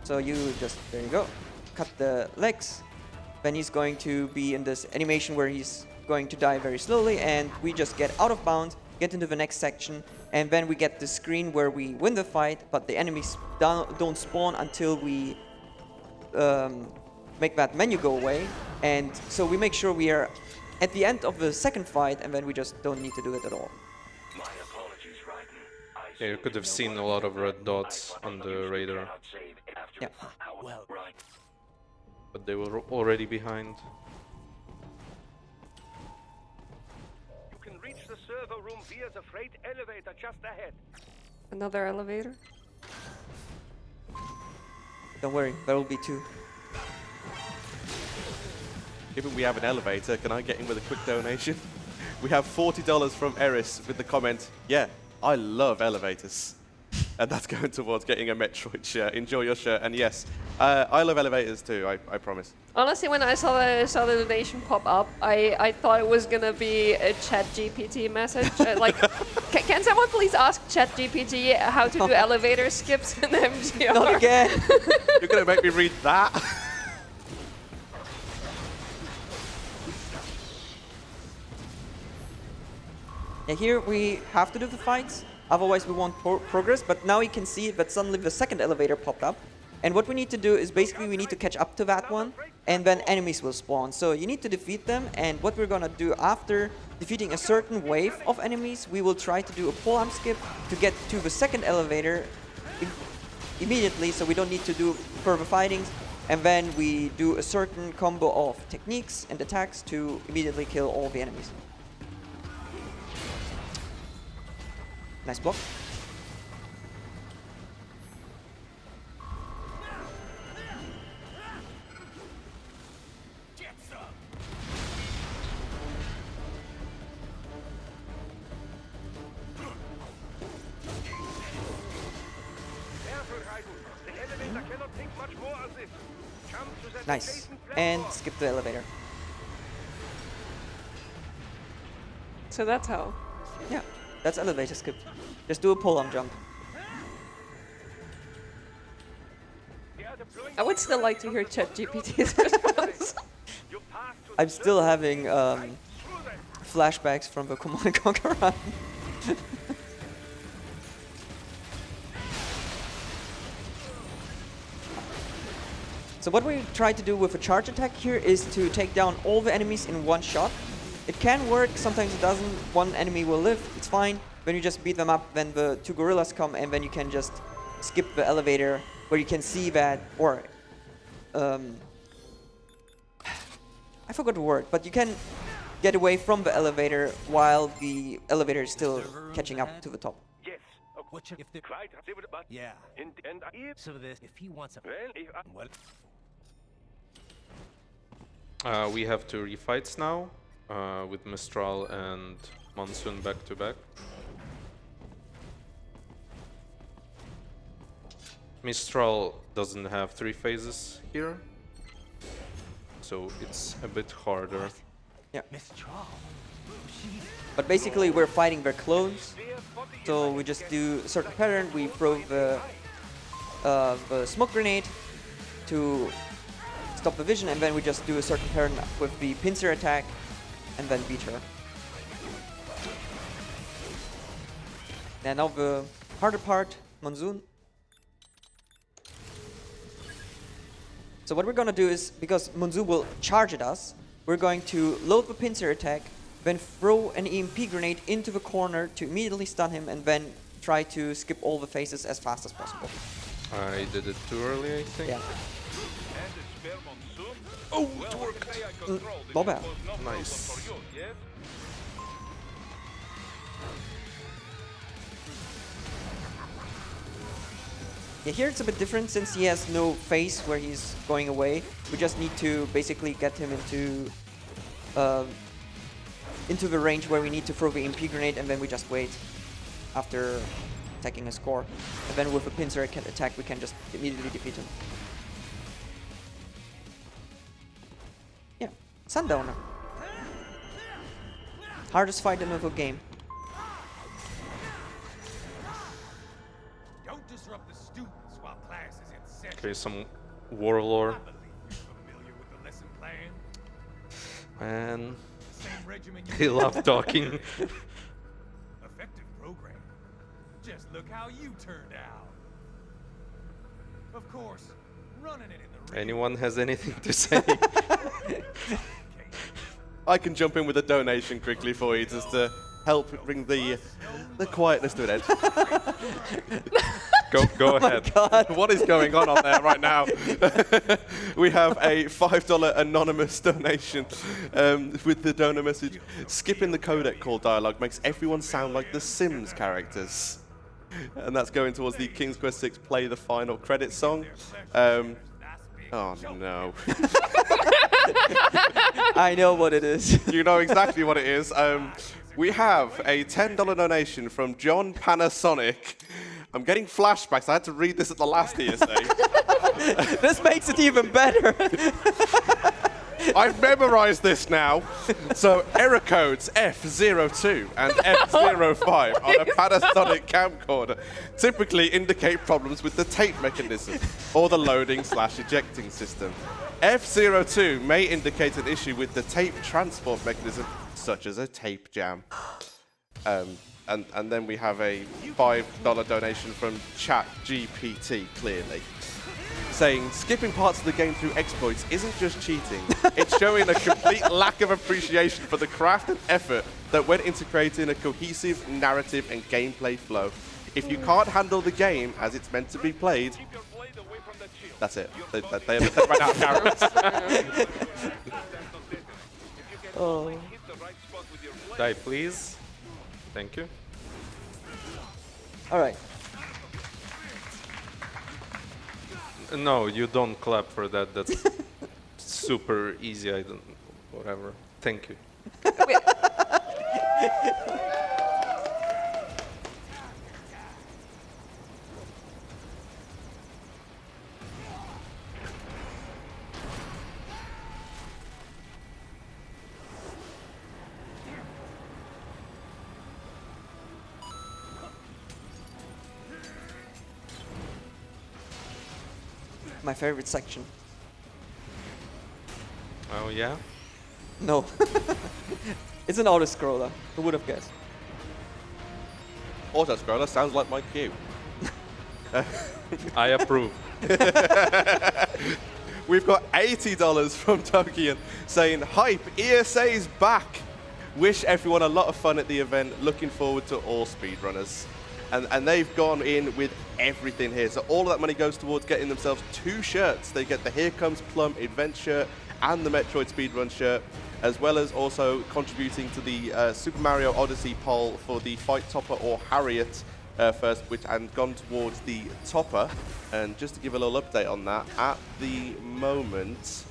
C: So you just, there you go, cut the legs. Then he's going to be in this animation where he's going to die very slowly, and we just get out of bounds, get into the next section, and then we get the screen where we win the fight, but the enemies don't spawn until we make that menu go away. And so we make sure we are at the end of the second fight, and then we just don't need to do it at all.
G: My apologies, Raiden.
A: Yeah, you could have seen a lot of red dots on the radar,
C: Yeah.
E: Well,
G: Right.
A: but they were already behind.
H: You can reach the server room via the freight elevator just ahead.
B: Another elevator.
C: Don't worry, there will be two.
F: Given we have an elevator, can I get in with a quick donation? We have $40 from Eris with the comment, yeah, I love elevators. And that's going towards getting a Metroid shirt. Enjoy your shirt. And yes, I love elevators too, I promise.
B: Honestly, when I saw the donation pop up, I thought it was gonna be a ChatGPT message. Like, can someone please ask ChatGPT how to do elevator skips in MGR?
C: Not again!
F: You're going to make me read that?
C: Yeah, here we have to do the fights, otherwise we won't progress, but now you can see that suddenly the second elevator popped up. And what we need to do is basically we need to catch up to that one, and then enemies will spawn. So you need to defeat them, and what we're gonna do after defeating a certain wave of enemies, we will try to do a pull-arm skip to get to the second elevator immediately, so we don't need to do further fightings. And then we do a certain combo of techniques and attacks to immediately kill all the enemies. Nice block.
H: Careful, Raiden. The elevator cannot think much more of this. Jump to the
C: Nice.
H: adjacent
C: And
H: platform.
C: skip the elevator.
B: So that's how.
C: Yeah, that's elevator skip. Just do a pull-arm jump.
H: They are deploying
B: I would still like to hear ChatGPT's response.
H: you pass to
C: I'm
H: the
C: still
H: server
C: having
H: through them.
C: flashbacks from the Command & Conquer run. So what we try to do with a charge attack here is to take down all the enemies in one shot. It can work, sometimes it doesn't. One enemy will live, it's fine. When you just beat them up, then the two gorillas come, and then you can just skip the elevator where you can see that, or I forgot the word, but you can get away from the elevator while the elevator is still catching up to the top.
H: Yes. Oh,
E: what if the
H: right. But
E: yeah?
H: and if
E: So this, if he wants a
H: well, if
E: what?
A: We have two refights now, with Mistral and Monsoon back to back. Mistral doesn't have 3 phases here, so it's a bit harder.
C: Yeah. But basically, we're fighting their clones. So we just do a certain pattern. We throw the smoke grenade to stop the vision, and then we just do a certain pattern with the pincer attack, and then beat her. And now the harder part, Monsoon. So what we're gonna do is, because Monsoon will charge at us, we're going to load the pincer attack, then throw an EMP grenade into the corner to immediately stun him, and then try to skip all the phases as fast as possible.
A: I did it too early, I think.
C: Yeah.
A: Oh, it worked!
C: Not bad.
A: Nice.
C: Yeah, here it's a bit different since he has no phase where he's going away. We just need to basically get him into the range where we need to throw the EMP grenade, and then we just wait after attacking a score. And then with a pincer attack, we can just immediately defeat him. Yeah, Sundowner. Hardest fight in the whole game.
E: Don't disrupt the students while class is in session.
A: Okay, some warlord.
E: I believe you're familiar with the lesson plan.
A: Man,
E: Same regimen you
A: they love talking.
E: Effective program. Just look how you turned out. Of course, running it in the ring.
A: Anyone has anything to say?
F: I can jump in with a donation quickly for you just to help bring the quietness to an end.
A: Go ahead.
F: What is going on there right now? We have a $5 anonymous donation with the donor message. Skipping the codec call dialogue makes everyone sound like the Sims characters. And that's going towards the King's Quest 6 Play the Final Credit song. Oh no.
C: I know what it is.
F: You know exactly what it is. We have a $10 donation from John Panasonic. I'm getting flashbacks. I had to read this at the last ESA.
C: This makes it even better.
F: I've memorized this now. So error codes F02 and F05 on a Panasonic camcorder typically indicate problems with the tape mechanism or the loading/ejecting system. F02 may indicate an issue with the tape transport mechanism, such as a tape jam. And then we have a $5 donation from ChatGPT, clearly, saying skipping parts of the game through exploits isn't just cheating, it's showing a complete lack of appreciation for the craft and effort that went into creating a cohesive narrative and gameplay flow. If you can't handle the game as it's meant to be played, that's it. They ran out of characters.
C: Oh.
A: Die, please. Thank you.
C: All right.
A: No, you don't clap for that. That's super easy. I don't. Whatever. Thank you.
C: My favorite section.
A: Oh yeah.
C: No. It's an auto-scroller. Who would have guessed?
F: Auto-scroller sounds like my cue.
A: I approve.
F: We've got $80 from Tokian saying, hype, ESA's back. Wish everyone a lot of fun at the event. Looking forward to all speedrunners. And they've gone in with everything here. So all of that money goes towards getting themselves 2 shirts. They get the Here Comes Plum event shirt and the Metroid Speedrun shirt, as well as also contributing to the Super Mario Odyssey poll for the Fight Topper or Harriet first, and gone towards the Topper. And just to give a little update on that, at the moment,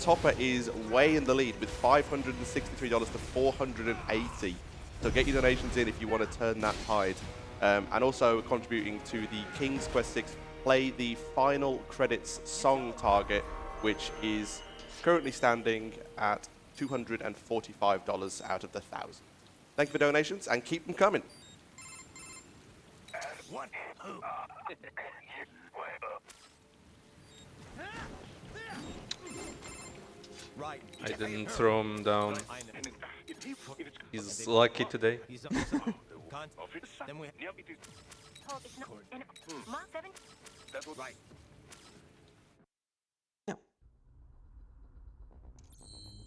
F: Topper is way in the lead with $563 to $480. So get your donations in if you want to turn that tide. And also contributing to the King's Quest 6 play the final credits song target, which is currently standing at $245 out of the 1,000. Thank you for donations and keep them coming.
G: What? Who? Right.
A: I didn't throw him down.
G: I know.
A: He's lucky today.
G: He's up to something. Then we. Right.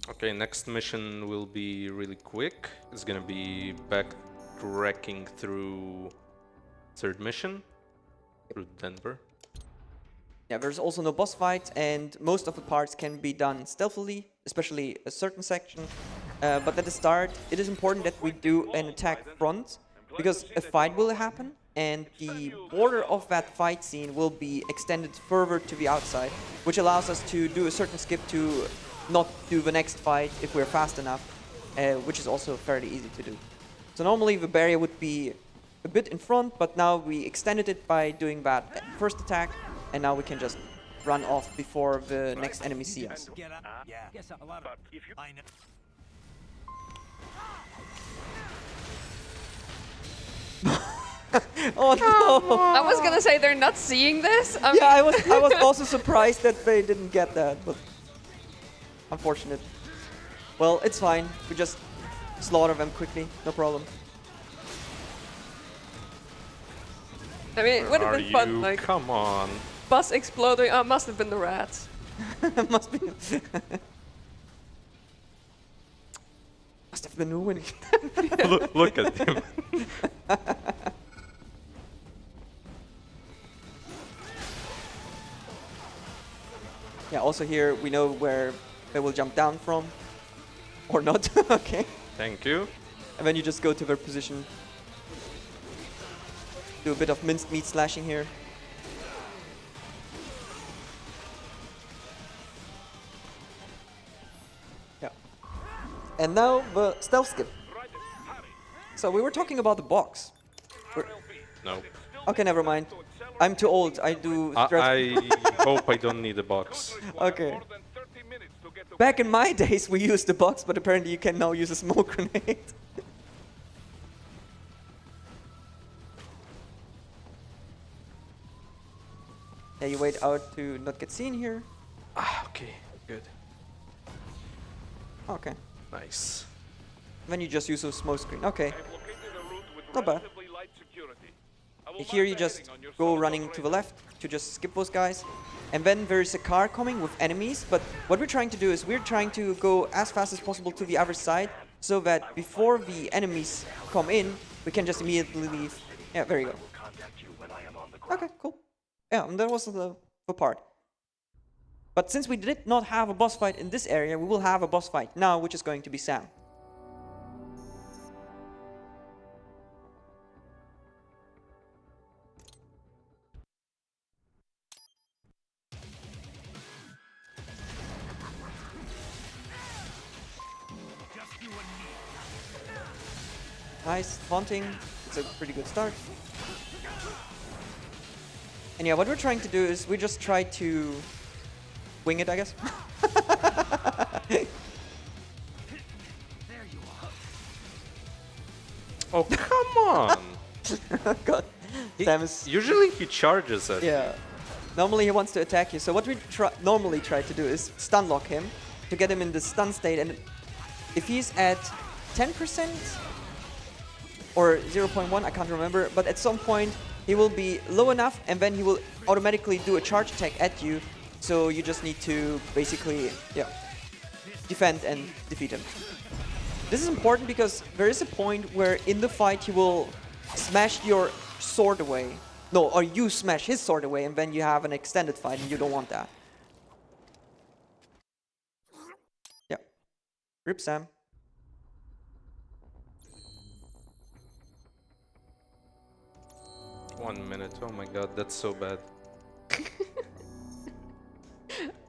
A: Okay, next mission will be really quick. It's gonna be backtracking through third mission through Denver.
C: Yeah, there's also no boss fight, and most of the parts can be done stealthily, especially a certain section. But at the start, it is important that we do an attack front, because a fight will happen, and the border of that fight scene will be extended further to the outside, which allows us to do a certain skip to not do the next fight if we're fast enough, which is also fairly easy to do. So normally the barrier would be a bit in front, but now we extended it by doing that first attack, and now we can just run off before the next enemy see us.
E: Get up. Yeah. Guess a lot of. I know.
C: Oh no!
B: I was gonna say they're not seeing this.
C: Yeah, I was also surprised that they didn't get that, but unfortunate. Well, it's fine. We just slaughter them quickly, no problem.
B: I mean, it would have
A: Are
B: been fun,
A: you?
B: like
A: Come on.
B: bus exploding. Oh, must have been the rats.
C: Must be. Must have been winning.
A: Look at him.
C: Yeah, also here we know where they will jump down from. Or not. Okay.
A: Thank you.
C: And then you just go to their position. Do a bit of minced meat slashing here. Yeah. And now the stealth skip. So we were talking about the box.
A: No.
C: Okay, never mind. I'm too old. I do stress.
A: I hope I don't need a box.
C: Okay. Back in my days, we used the box, but apparently you can now use a smoke grenade. Yeah, you wait out to not get seen here.
A: Ah, okay, good.
C: Okay.
A: Nice.
C: Then you just use a smoke screen. Okay. Not bad. Here you just go running to the left to just skip those guys. And then there's a car coming with enemies, but what we're trying to do is we're trying to go as fast as possible to the other side so that before the enemies come in, we can just immediately leave. Yeah, there you go. Okay, cool. Yeah, and that was the part. But since we did not have a boss fight in this area, we will have a boss fight now, which is going to be Sam. Nice, taunting. It's a pretty good start. And yeah, what we're trying to do is we just try to wing it, I guess.
A: Oh, come on!
C: God. Sam is...
A: Usually he charges at
C: Yeah. Normally he wants to attack you. So what we normally try to do is stun lock him to get him in the stun state. And if he's at 10% or 0.1, I can't remember. But at some point he will be low enough and then he will automatically do a charge attack at you. So you just need to basically, yeah, defend and defeat him. This is important because there is a point where in the fight he will smash your sword away. No, or you smash his sword away and then you have an extended fight and you don't want that. Yeah. Rip Sam.
A: One minute. Oh my god, that's so bad.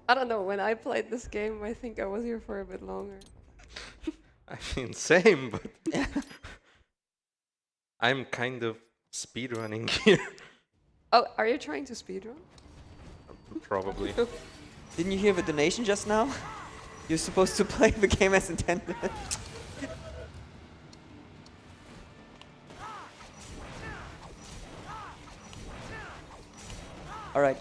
B: I don't know, when I played this game, I think I was here for a bit longer.
A: I mean, same, but I'm kind of speedrunning here.
B: Oh, are you trying to speedrun?
A: Probably.
C: Didn't you hear the donation just now? You're supposed to play the game as intended. Alright,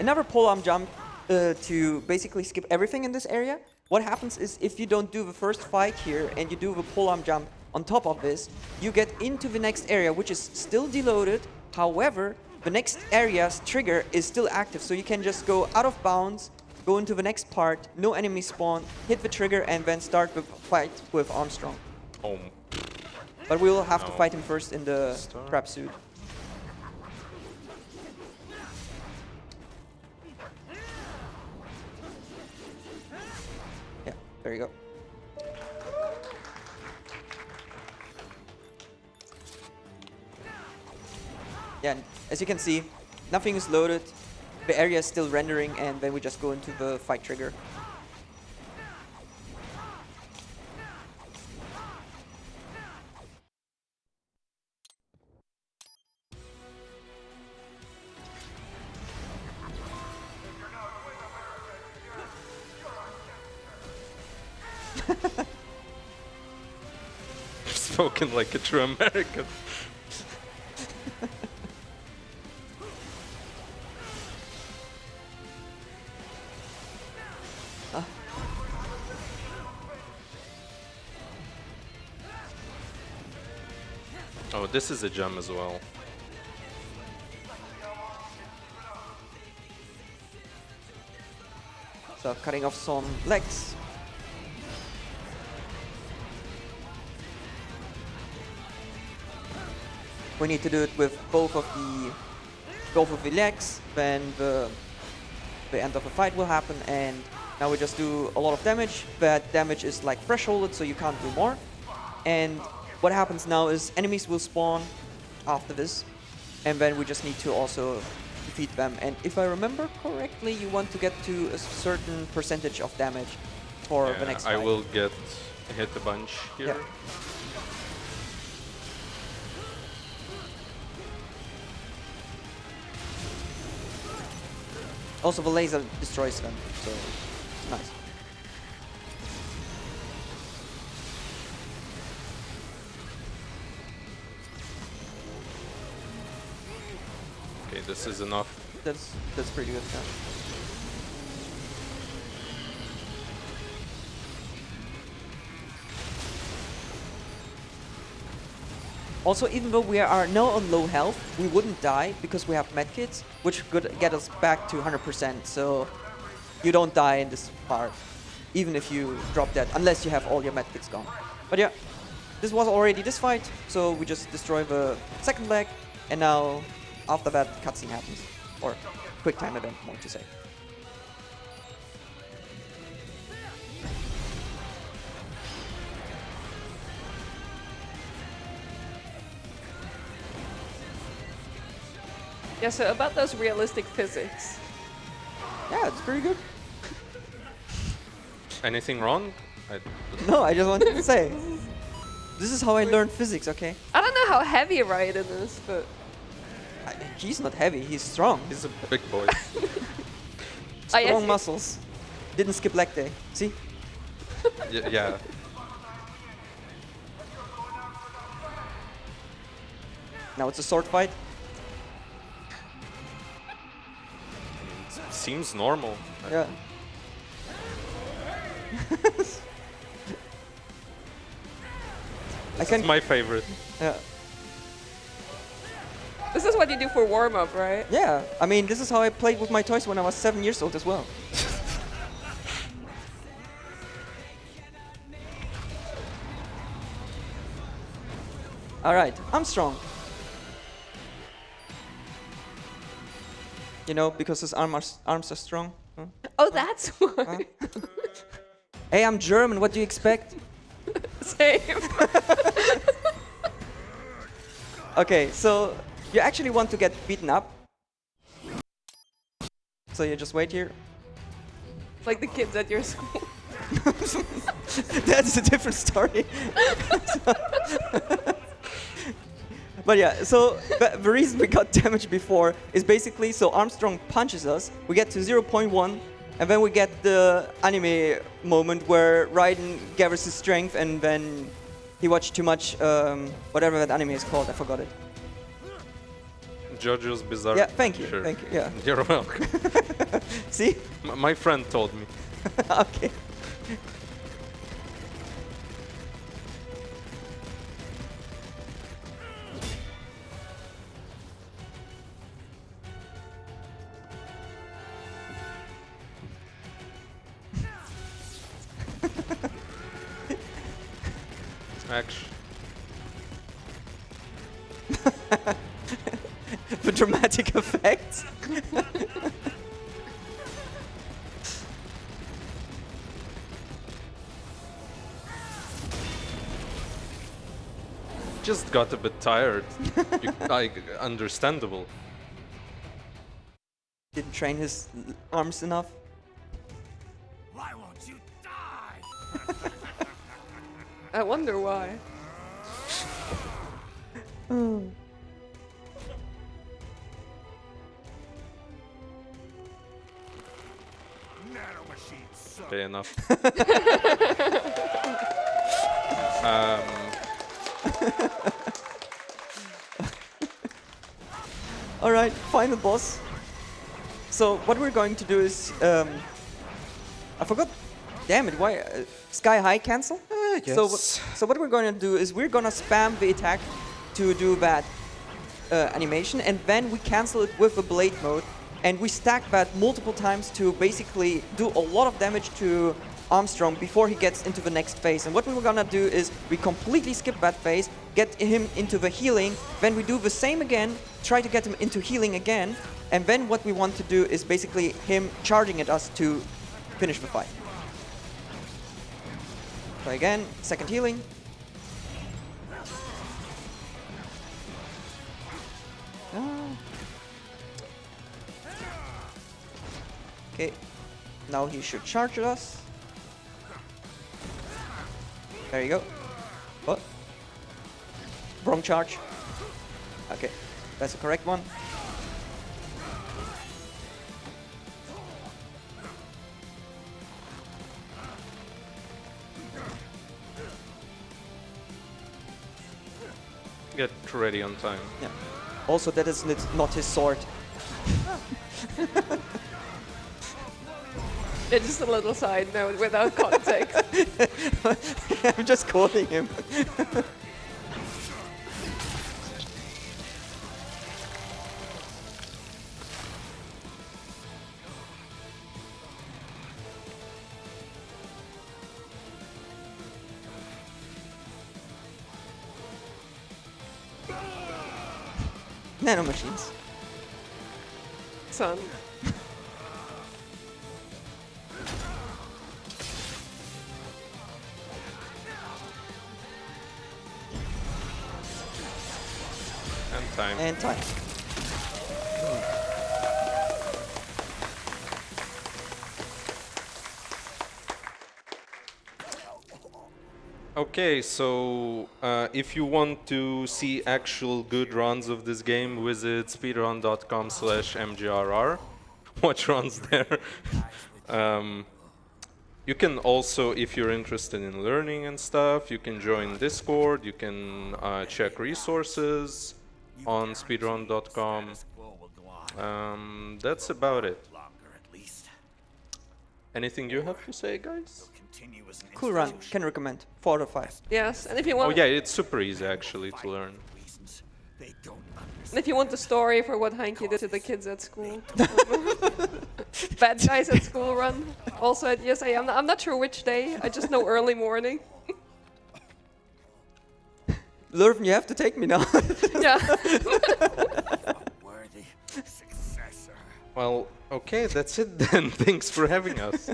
C: another polearm jump to basically skip everything in this area. What happens is if you don't do the first fight here and you do the polearm jump on top of this, you get into the next area, which is still deloaded. However, the next area's trigger is still active, so you can just go out of bounds, go into the next part, no enemy spawn, hit the trigger, and then start the fight with Armstrong.
A: Oh.
C: But we will have to
A: No.
C: fight him first in the
A: Start.
C: trap suit. Yeah, there you go. Yeah, and as you can see, nothing is loaded. The area is still rendering, and then we just go into the fight trigger.
A: Spoken like a true American. Oh, this is a gem as well.
C: So cutting off some legs. We need to do it with both of the legs, then the end of the fight will happen, and now we just do a lot of damage. That damage is like thresholded, so you can't do more. And what happens now is enemies will spawn after this, and then we just need to also defeat them. And if I remember correctly, you want to get to a certain percentage of damage for the next
A: I
C: fight.
A: will get hit a bunch here.
C: Yeah. Also, the laser destroys them, so nice.
A: Okay, this is enough.
C: That's pretty good. Yeah. Also, even though we are now on low health, we wouldn't die because we have medkits, which could get us back to 100%. So you don't die in this part, even if you drop that, unless you have all your medkits gone. But yeah, this was already this fight, so we just destroy the second leg, and now after that cutscene happens, or quick time event, more to say.
B: Yeah, so about those realistic physics.
C: Yeah, it's pretty good.
A: Anything wrong?
C: No, I just wanted to say, this is how I learned physics, okay?
B: I don't know how heavy Raiden is, but
C: He's not heavy, he's strong.
A: He's a big boy.
B: I guess
C: Strong
B: it-
C: muscles. Didn't skip leg day. See?
A: Yeah.
C: Now it's a sword fight.
A: Seems normal.
C: Yeah. I can.
A: It's my favorite.
C: Yeah.
B: this is what you do for warm-up, right?
C: Yeah. I mean, this is how I played with my toys when I was 7 years old as well. All right, Armstrong. You know, because his arms are strong. Huh?
B: Oh, that's why.
C: Hey, I'm German. What do you expect?
B: Same.
C: Okay, so you actually want to get beaten up. So you just wait here.
B: Like the kids at your school.
C: That's a different story. But yeah, so the reason we got damaged before is basically so Armstrong punches us, we get to 0.1, and then we get the anime moment where Raiden gathers his strength and then he watched too much, whatever that anime is called, I forgot it.
A: JoJo's Bizarre.
C: Yeah, thank you,
A: Sure.
C: thank you, yeah.
A: You're welcome.
C: See?
A: My friend told me.
C: Okay.
A: Actually,
C: The dramatic effects.
A: just got a bit tired. Like, understandable.
C: Didn't train his arms enough.
E: Why won't you die?
B: I wonder why.
E: Nanomachines suck.
A: Okay, enough.
C: All right, final boss. So what we're going to do is, I forgot. Damn it! Why sky high cancel? So what we're going to do is we're gonna spam the attack to do that animation, and then we cancel it with the blade mode, and we stack that multiple times to basically do a lot of damage to Armstrong before he gets into the next phase. And what we were gonna do is we completely skip that phase, get him into the healing, then we do the same again, try to get him into healing again, and then what we want to do is basically him charging at us to finish the fight. So again, second healing. Okay, now he should charge at us. There you go. What? Wrong charge. Okay, that's the correct one.
A: Get ready on time.
C: Yeah. Also, that is not his sword.
B: Yeah, just a little side note without context.
C: I'm just quoting him. Nanomachines.
B: Son.
A: And time.
C: And time.
A: Okay, so if you want to see actual good runs of this game, visit speedrun.com/mgrr. Watch runs there. You can also, if you're interested in learning and stuff, you can join Discord, you can check resources on speedrun.com. That's about it. Anything you have to say, guys?
C: Cool run. Can recommend. 4 out of 5.
B: Yes, and if you
A: Oh
B: want,
A: yeah, it's super easy actually to learn.
B: and if you want the story for what Hanky did to the kids at school, bad guys at school run. Also at ESA, I'm not sure which day. I just know early morning.
C: Lurven, you have to take me now.
B: Yeah.
E: Worthy successor.
A: Well, okay, that's it then. Thanks for having us.